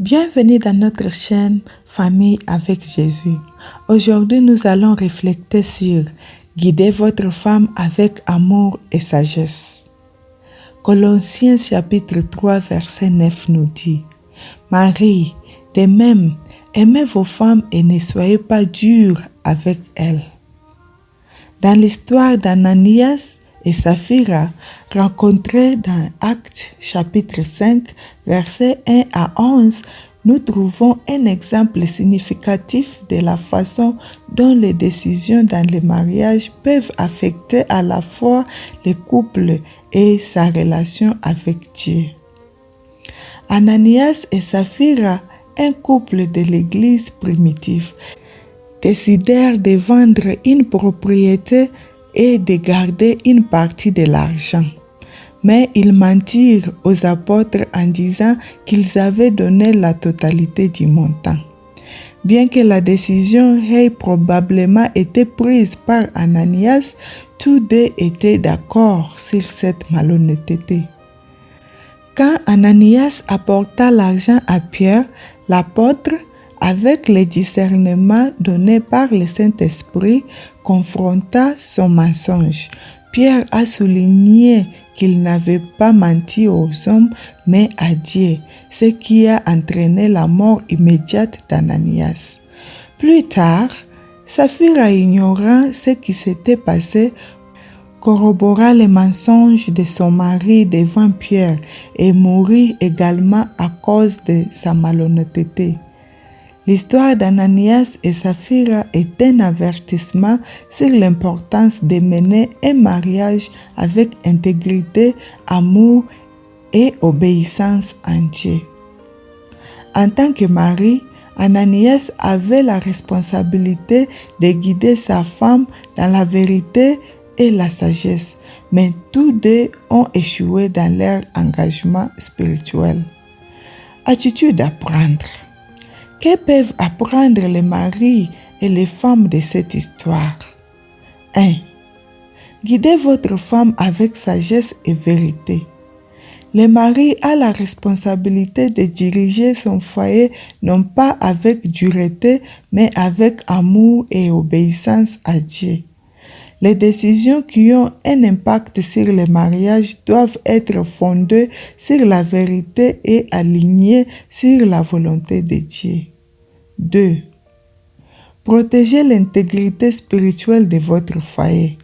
Bienvenue dans notre chaîne Famille avec Jésus. Aujourd'hui, nous allons réfléchir sur guider votre femme avec amour et sagesse. Colossiens chapitre 3 verset 9 nous dit: Marie, de même, aimez vos femmes et ne soyez pas durs avec elles. Dans l'histoire d'Ananias et Saphira, rencontrée dans Actes chapitre 5, versets 1 à 11, nous trouvons un exemple significatif de la façon dont les décisions dans le mariage peuvent affecter à la fois le couple et sa relation avec Dieu. Ananias et Saphira, un couple de l'église primitive, décidèrent de vendre une propriété et de garder une partie de l'argent. Mais ils mentirent aux apôtres en disant qu'ils avaient donné la totalité du montant. Bien que la décision ait probablement été prise par Ananias, tous deux étaient d'accord sur cette malhonnêteté. Quand Ananias apporta l'argent à Pierre, l'apôtre, avec le discernement donné par le Saint-Esprit, confronta son mensonge. Pierre a souligné qu'il n'avait pas menti aux hommes, mais à Dieu, ce qui a entraîné la mort immédiate d'Ananias. Plus tard, Saphira, ignorant ce qui s'était passé, corrobora les mensonges de son mari devant Pierre et mourut également à cause de sa malhonnêteté. L'histoire d'Ananias et Saphira est un avertissement sur l'importance de mener un mariage avec intégrité, amour et obéissance en Dieu. En tant que mari, Ananias avait la responsabilité de guider sa femme dans la vérité et la sagesse, mais tous deux ont échoué dans leur engagement spirituel. Attitude à prendre. Que peuvent apprendre les maris et les femmes de cette histoire? 1. Guidez votre femme avec sagesse et vérité. Le mari a la responsabilité de diriger son foyer non pas avec dureté, mais avec amour et obéissance à Dieu. Les décisions qui ont un impact sur le mariage doivent être fondées sur la vérité et alignées sur la volonté de Dieu. 2. Protégez l'intégrité spirituelle de votre foyer.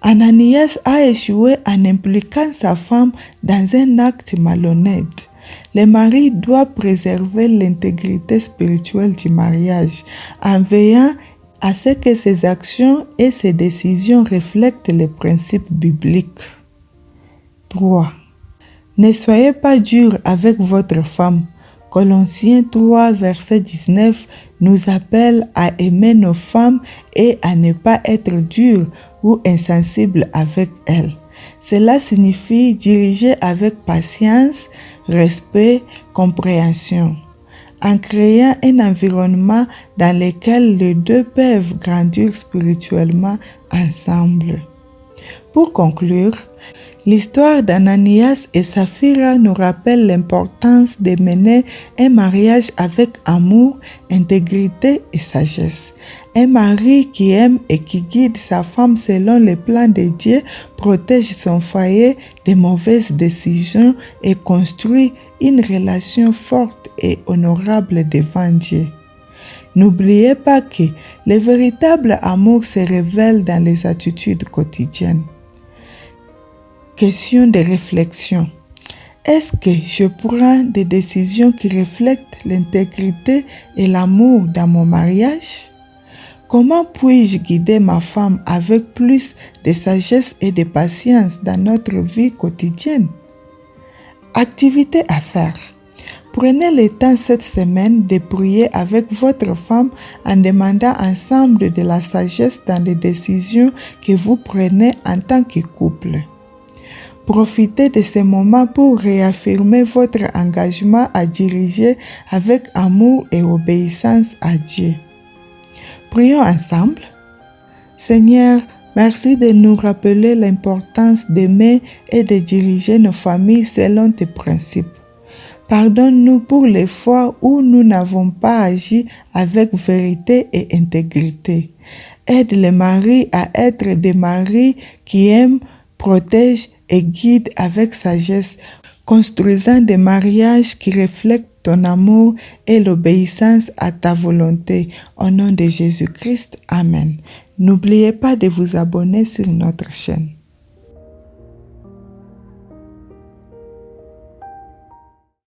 Ananias a échoué en impliquant sa femme dans un acte malhonnête. Le mari doit préserver l'intégrité spirituelle du mariage en veillant à ce que ses actions et ses décisions reflètent les principes bibliques. 3. Ne soyez pas dur avec votre femme. Colossiens 3, verset 19 nous appelle à aimer nos femmes et à ne pas être dur ou insensible avec elles. Cela signifie diriger avec patience, respect, compréhension, en créant un environnement dans lequel les deux peuvent grandir spirituellement ensemble. Pour conclure, l'histoire d'Ananias et Saphira nous rappelle l'importance de mener un mariage avec amour, intégrité et sagesse. Un mari qui aime et qui guide sa femme selon les plans de Dieu protège son foyer des mauvaises décisions et construit une relation forte et honorable devant Dieu. N'oubliez pas que le véritable amour se révèle dans les attitudes quotidiennes. Question de réflexion. Est-ce que je prends des décisions qui reflètent l'intégrité et l'amour dans mon mariage? Comment puis-je guider ma femme avec plus de sagesse et de patience dans notre vie quotidienne? Activité à faire. Prenez le temps cette semaine de prier avec votre femme en demandant ensemble de la sagesse dans les décisions que vous prenez en tant que couple. Profitez de ce moment pour réaffirmer votre engagement à diriger avec amour et obéissance à Dieu. Prions ensemble. Seigneur, merci de nous rappeler l'importance d'aimer et de diriger nos familles selon tes principes. Pardonne-nous pour les fois où nous n'avons pas agi avec vérité et intégrité. Aide les maris à être des maris qui aiment, protègent et guident avec sagesse, construisant des mariages qui reflètent ton amour et l'obéissance à ta volonté. Au nom de Jésus-Christ, Amen. N'oubliez pas de vous abonner sur notre chaîne.